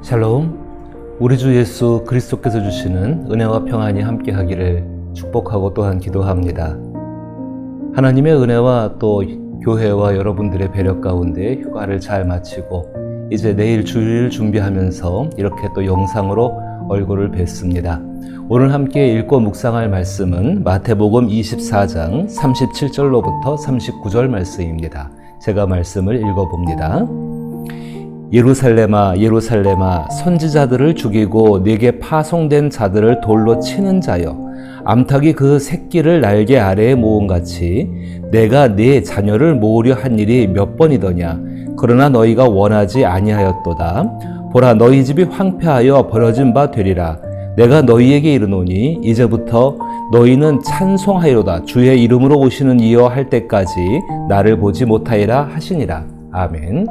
샬롬, 우리 주 예수 그리스도께서 주시는 은혜와 평안이 함께 하기를 축복하고 또한 기도합니다. 하나님의 은혜와 또 교회와 여러분들의 배려 가운데 휴가를 잘 마치고 이제 내일 주일 준비하면서 이렇게 또 영상으로 얼굴을 뵙습니다. 오늘 함께 읽고 묵상할 말씀은 마태복음 24장 37절로부터 39절 말씀입니다. 제가 말씀을 읽어봅니다. 예루살렘아 예루살렘아 선지자들을 죽이고 네게 파송된 자들을 돌로 치는 자여 암탉이 그 새끼를 날개 아래에 모음같이 내가 네 자녀를 모으려 한 일이 몇 번이더냐. 그러나 너희가 원하지 아니하였도다. 보라 너희 집이 황폐하여 버려진 바 되리라. 내가 너희에게 이르노니 이제부터 너희는 찬송하리로다. 주의 이름으로 오시는 이여 할 때까지 나를 보지 못하리라 하시니라. 아멘.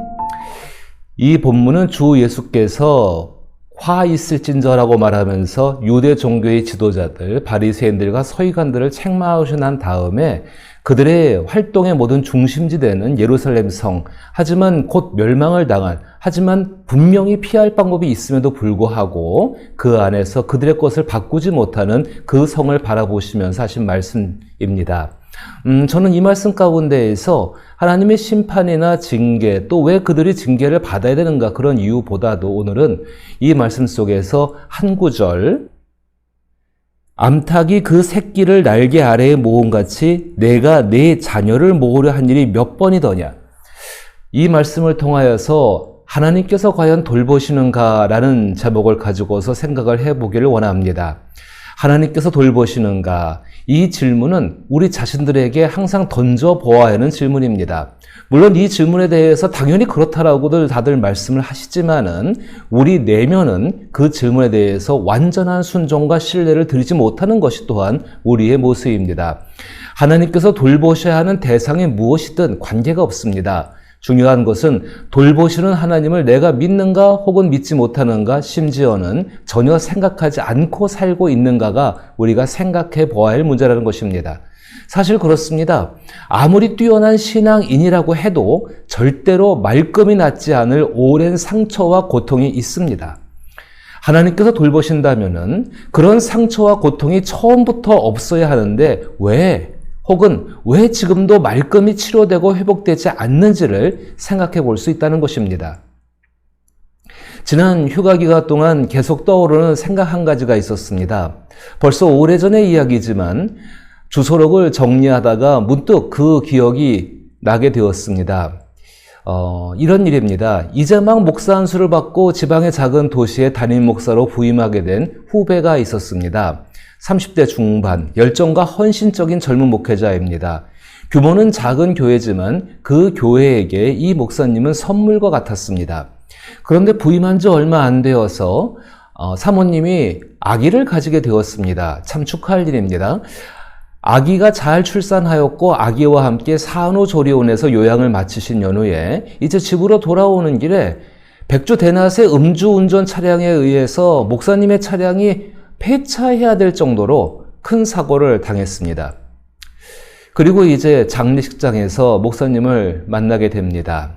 이 본문은 주 예수께서 화 있을진저라고 말하면서 유대 종교의 지도자들, 바리새인들과 서기관들을 책망하시고 난 다음에 그들의 활동의 모든 중심지대는 예루살렘 성, 하지만 곧 멸망을 당한, 하지만 분명히 피할 방법이 있음에도 불구하고 그 안에서 그들의 것을 바꾸지 못하는 그 성을 바라보시면서 하신 말씀입니다. 저는 이 말씀 가운데에서 하나님의 심판이나 징계, 또 왜 그들이 징계를 받아야 되는가 그런 이유보다도 오늘은 이 말씀 속에서 한 구절, 암탉이 그 새끼를 날개 아래에 모음같이 내가 네 자녀를 모으려 한 일이 몇 번이더냐. 이 말씀을 통하여서 하나님께서 과연 돌보시는가라는 제목을 가지고서 생각을 해보기를 원합니다. 하나님께서 돌보시는가? 이 질문은 우리 자신들에게 항상 던져보아야 하는 질문입니다. 물론 이 질문에 대해서 당연히 그렇다라고들 다들 말씀을 하시지만은 우리 내면은 그 질문에 대해서 완전한 순종과 신뢰를 드리지 못하는 것이 또한 우리의 모습입니다. 하나님께서 돌보셔야 하는 대상이 무엇이든 관계가 없습니다. 중요한 것은 돌보시는 하나님을 내가 믿는가 혹은 믿지 못하는가, 심지어는 전혀 생각하지 않고 살고 있는가가 우리가 생각해 보아야 할 문제라는 것입니다. 사실 그렇습니다. 아무리 뛰어난 신앙인이라고 해도 절대로 말끔히 낫지 않을 오랜 상처와 고통이 있습니다. 하나님께서 돌보신다면은 그런 상처와 고통이 처음부터 없어야 하는데 혹은 왜 지금도 말끔히 치료되고 회복되지 않는지를 생각해 볼 수 있다는 것입니다. 지난 휴가 기간 동안 계속 떠오르는 생각 한 가지가 있었습니다. 벌써 오래전의 이야기지만 주소록을 정리하다가 문득 그 기억이 나게 되었습니다. 이런 일입니다. 이제 막 목사 안수를 받고 지방의 작은 도시의 담임 목사로 부임하게 된 후배가 있었습니다. 30대 중반, 열정과 헌신적인 젊은 목회자입니다. 규모는 작은 교회지만 그 교회에게 이 목사님은 선물과 같았습니다. 그런데 부임한 지 얼마 안 되어서 사모님이 아기를 가지게 되었습니다. 참 축하할 일입니다. 아기가 잘 출산하였고 아기와 함께 산후조리원에서 요양을 마치신 연후에 이제 집으로 돌아오는 길에 백주 대낮에 음주운전 차량에 의해서 목사님의 차량이 폐차해야 될 정도로 큰 사고를 당했습니다. 그리고 이제 장례식장에서 목사님을 만나게 됩니다.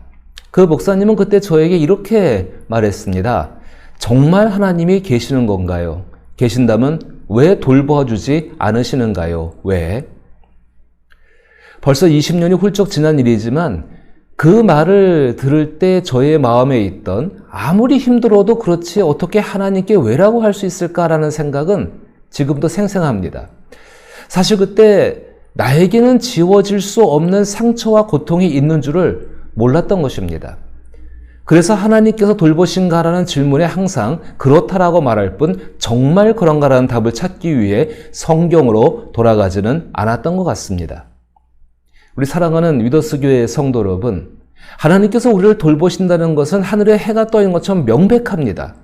그 목사님은 그때 저에게 이렇게 말했습니다. 정말 하나님이 계시는 건가요? 계신다면 왜 돌봐주지 않으시는가요? 왜? 벌써 20년이 훌쩍 지난 일이지만 그 말을 들을 때 저의 마음에 있던 아무리 힘들어도 그렇지 어떻게 하나님께 왜라고 할 수 있을까라는 생각은 지금도 생생합니다. 사실 그때 나에게는 지워질 수 없는 상처와 고통이 있는 줄을 몰랐던 것입니다. 그래서 하나님께서 돌보신가라는 질문에 항상 그렇다라고 말할 뿐 정말 그런가라는 답을 찾기 위해 성경으로 돌아가지는 않았던 것 같습니다. 우리 사랑하는 위더스 교회의 성도 여러분, 하나님께서 우리를 돌보신다는 것은 하늘에 해가 떠 있는 것처럼 명백합니다.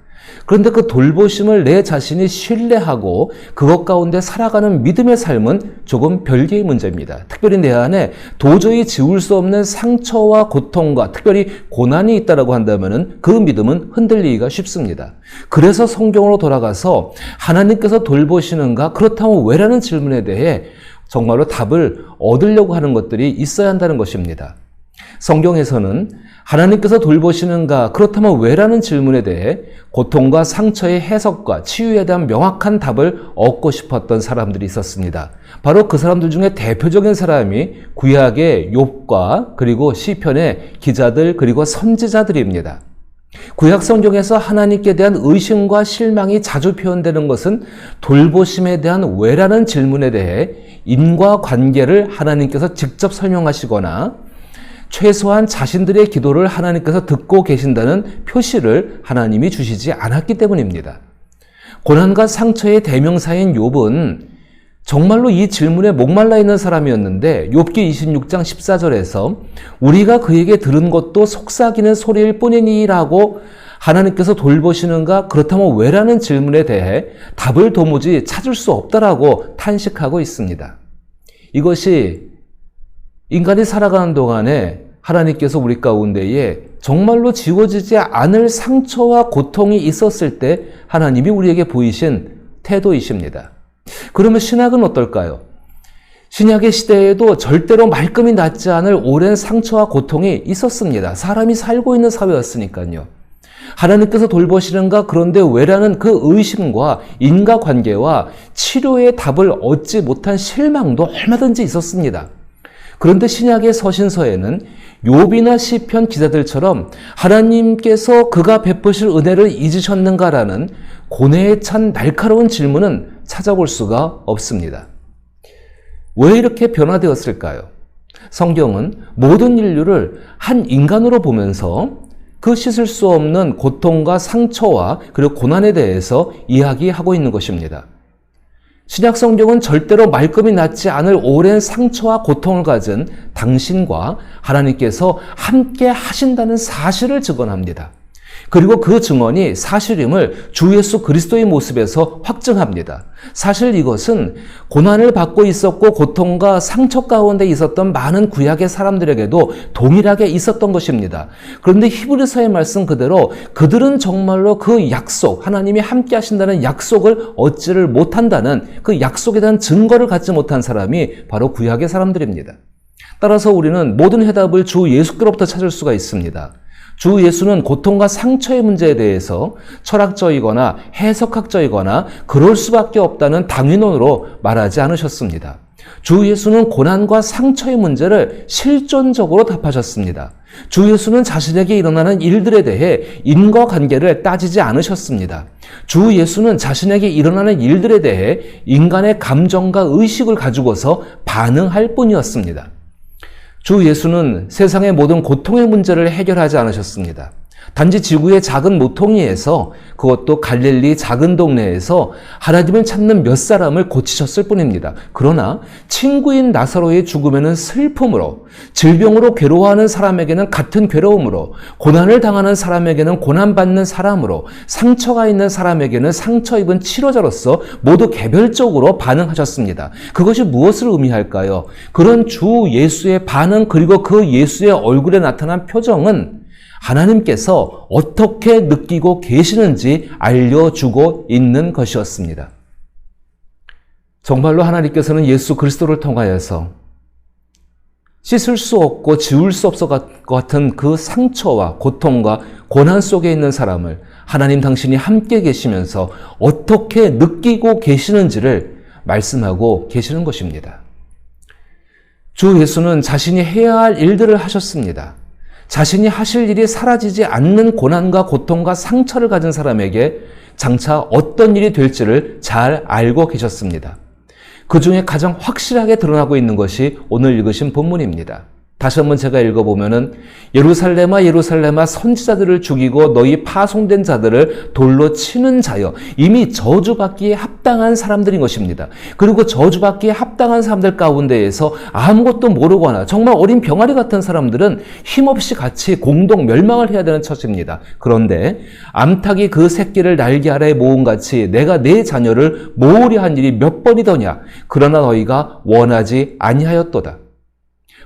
그런데 그 돌보심을 내 자신이 신뢰하고 그것 가운데 살아가는 믿음의 삶은 조금 별개의 문제입니다. 특별히 내 안에 도저히 지울 수 없는 상처와 고통과 특별히 고난이 있다고 한다면 그 믿음은 흔들리기가 쉽습니다. 그래서 성경으로 돌아가서 하나님께서 돌보시는가? 그렇다면 왜라는 질문에 대해 정말로 답을 얻으려고 하는 것들이 있어야 한다는 것입니다. 성경에서는 하나님께서 돌보시는가, 그렇다면 왜라는 질문에 대해 고통과 상처의 해석과 치유에 대한 명확한 답을 얻고 싶었던 사람들이 있었습니다. 바로 그 사람들 중에 대표적인 사람이 구약의 욥과 그리고 시편의 기자들 그리고 선지자들입니다. 구약 성경에서 하나님께 대한 의심과 실망이 자주 표현되는 것은 돌보심에 대한 왜라는 질문에 대해 인과관계를 하나님께서 직접 설명하시거나 최소한 자신들의 기도를 하나님께서 듣고 계신다는 표시를 하나님이 주시지 않았기 때문입니다. 고난과 상처의 대명사인 욥은 정말로 이 질문에 목말라 있는 사람이었는데 욥기 26장 14절에서 우리가 그에게 들은 것도 속삭이는 소리일 뿐이니라고 하나님께서 돌보시는가, 그렇다면 왜라는 질문에 대해 답을 도무지 찾을 수 없다라고 탄식하고 있습니다. 이것이 인간이 살아가는 동안에 하나님께서 우리 가운데에 정말로 지워지지 않을 상처와 고통이 있었을 때 하나님이 우리에게 보이신 태도이십니다. 그러면 신약은 어떨까요? 신약의 시대에도 절대로 말끔히 낫지 않을 오랜 상처와 고통이 있었습니다. 사람이 살고 있는 사회였으니까요. 하나님께서 돌보시는가, 그런데 왜라는 그 의심과 인과관계와 치료의 답을 얻지 못한 실망도 얼마든지 있었습니다. 그런데 신약의 서신서에는 욥이나 시편 기자들처럼 하나님께서 그가 베푸실 은혜를 잊으셨는가라는 고뇌에 찬 날카로운 질문은 찾아볼 수가 없습니다. 왜 이렇게 변화되었을까요? 성경은 모든 인류를 한 인간으로 보면서 그 씻을 수 없는 고통과 상처와 그리고 고난에 대해서 이야기하고 있는 것입니다. 신약 성경은 절대로 말끔히 낫지 않을 오랜 상처와 고통을 가진 당신과 하나님께서 함께 하신다는 사실을 증언합니다. 그리고 그 증언이 사실임을 주 예수 그리스도의 모습에서 확증합니다. 사실 이것은 고난을 받고 있었고 고통과 상처 가운데 있었던 많은 구약의 사람들에게도 동일하게 있었던 것입니다. 그런데 히브리서의 말씀 그대로 그들은 정말로 그 약속, 하나님이 함께 하신다는 약속을 얻지를 못한다는 그 약속에 대한 증거를 갖지 못한 사람이 바로 구약의 사람들입니다. 따라서 우리는 모든 해답을 주 예수께로부터 찾을 수가 있습니다. 주 예수는 고통과 상처의 문제에 대해서 철학적이거나 해석학적이거나 그럴 수밖에 없다는 당위론으로 말하지 않으셨습니다. 주 예수는 고난과 상처의 문제를 실존적으로 답하셨습니다. 주 예수는 자신에게 일어나는 일들에 대해 인과관계를 따지지 않으셨습니다. 주 예수는 자신에게 일어나는 일들에 대해 인간의 감정과 의식을 가지고서 반응할 뿐이었습니다. 주 예수는 세상의 모든 고통의 문제를 해결하지 않으셨습니다. 단지 지구의 작은 모퉁이에서, 그것도 갈릴리 작은 동네에서 하나님을 찾는 몇 사람을 고치셨을 뿐입니다. 그러나 친구인 나사로의 죽음에는 슬픔으로, 질병으로 괴로워하는 사람에게는 같은 괴로움으로, 고난을 당하는 사람에게는 고난받는 사람으로, 상처가 있는 사람에게는 상처 입은 치료자로서 모두 개별적으로 반응하셨습니다. 그것이 무엇을 의미할까요? 그런 주 예수의 반응, 그리고 그 예수의 얼굴에 나타난 표정은 하나님께서 어떻게 느끼고 계시는지 알려주고 있는 것이었습니다. 정말로 하나님께서는 예수 그리스도를 통하여서 씻을 수 없고 지울 수 없을 것 같은 그 상처와 고통과 고난 속에 있는 사람을 하나님 당신이 함께 계시면서 어떻게 느끼고 계시는지를 말씀하고 계시는 것입니다. 주 예수는 자신이 해야 할 일들을 하셨습니다. 자신이 하실 일이 사라지지 않는 고난과 고통과 상처를 가진 사람에게 장차 어떤 일이 될지를 잘 알고 계셨습니다. 그 중에 가장 확실하게 드러나고 있는 것이 오늘 읽으신 본문입니다. 다시 한번 제가 읽어보면은 예루살렘아 예루살렘아 선지자들을 죽이고 너희 파송된 자들을 돌로 치는 자여, 이미 저주받기에 합당한 사람들인 것입니다. 그리고 저주받기에 합당한 사람들 가운데에서 아무것도 모르거나 정말 어린 병아리 같은 사람들은 힘없이 같이 공동 멸망을 해야 되는 처지입니다. 그런데 암탉이 그 새끼를 날개 아래에 모음같이 내가 내 자녀를 모으려 한 일이 몇 번이더냐. 그러나 너희가 원하지 아니하였도다.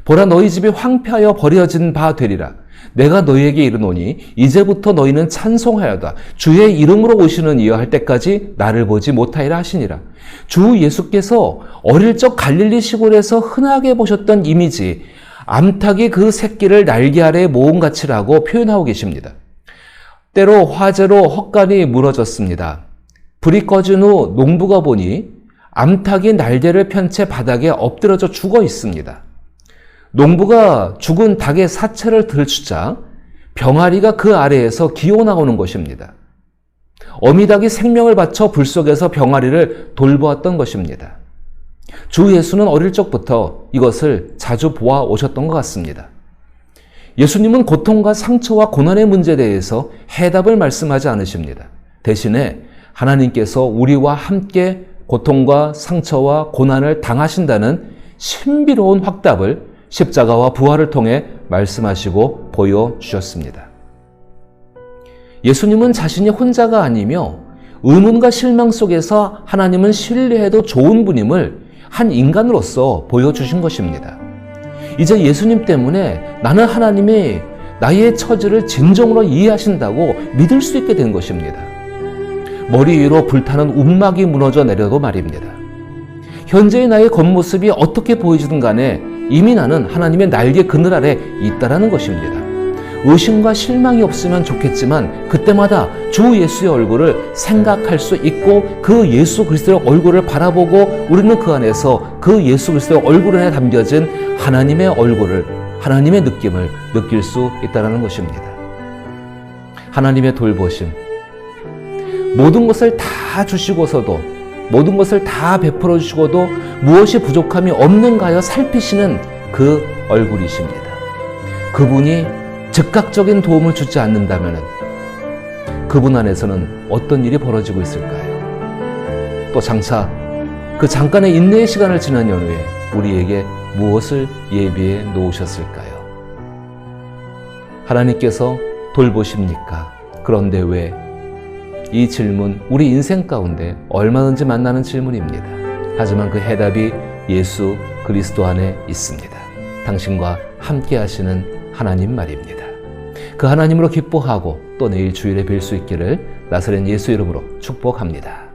보라, 너희 집이 황폐하여 버려진 바 되리라. 내가 너희에게 이르노니 이제부터 너희는 찬송하여다. 주의 이름으로 오시는 이여 할 때까지 나를 보지 못하리라 하시니라. 주 예수께서 어릴 적 갈릴리 시골에서 흔하게 보셨던 이미지, 암탉이 그 새끼를 날개 아래에 모은 같이라고 표현하고 계십니다. 때로 화재로 헛간이 무너졌습니다. 불이 꺼진 후 농부가 보니 암탉이 날개를 편 채 바닥에 엎드려져 죽어 있습니다. 농부가 죽은 닭의 사체를 들추자 병아리가 그 아래에서 기어 나오는 것입니다. 어미닭이 생명을 바쳐 불 속에서 병아리를 돌보았던 것입니다. 주 예수는 어릴 적부터 이것을 자주 보아 오셨던 것 같습니다. 예수님은 고통과 상처와 고난의 문제에 대해서 해답을 말씀하지 않으십니다. 대신에 하나님께서 우리와 함께 고통과 상처와 고난을 당하신다는 신비로운 확답을 십자가와 부활을 통해 말씀하시고 보여주셨습니다. 예수님은 자신이 혼자가 아니며 의문과 실망 속에서 하나님은 신뢰해도 좋은 분임을 한 인간으로서 보여주신 것입니다. 이제 예수님 때문에 나는 하나님이 나의 처지를 진정으로 이해하신다고 믿을 수 있게 된 것입니다. 머리 위로 불타는 움막이 무너져 내려도 말입니다. 현재의 나의 겉모습이 어떻게 보이지든 간에 이미 나는 하나님의 날개 그늘 아래 있다라는 것입니다. 의심과 실망이 없으면 좋겠지만 그때마다 주 예수의 얼굴을 생각할 수 있고 그 예수 그리스도의 얼굴을 바라보고 우리는 그 안에서 그 예수 그리스도의 얼굴 안에 담겨진 하나님의 얼굴을, 하나님의 느낌을 느낄 수 있다는 것입니다. 하나님의 돌보심, 모든 것을 다 주시고서도, 모든 것을 다 베풀어 주시고도 무엇이 부족함이 없는가 하여 살피시는 그 얼굴이십니다. 그분이 즉각적인 도움을 주지 않는다면 그분 안에서는 어떤 일이 벌어지고 있을까요? 또 장차 그 잠깐의 인내의 시간을 지난 연후에 우리에게 무엇을 예비해 놓으셨을까요? 하나님께서 돌보십니까? 그런데 왜? 이 질문 우리 인생 가운데 얼마든지 만나는 질문입니다. 하지만 그 해답이 예수 그리스도 안에 있습니다. 당신과 함께 하시는 하나님 말입니다. 그 하나님으로 기뻐하고 또 내일 주일에 뵐 수 있기를 나사렛 예수 이름으로 축복합니다.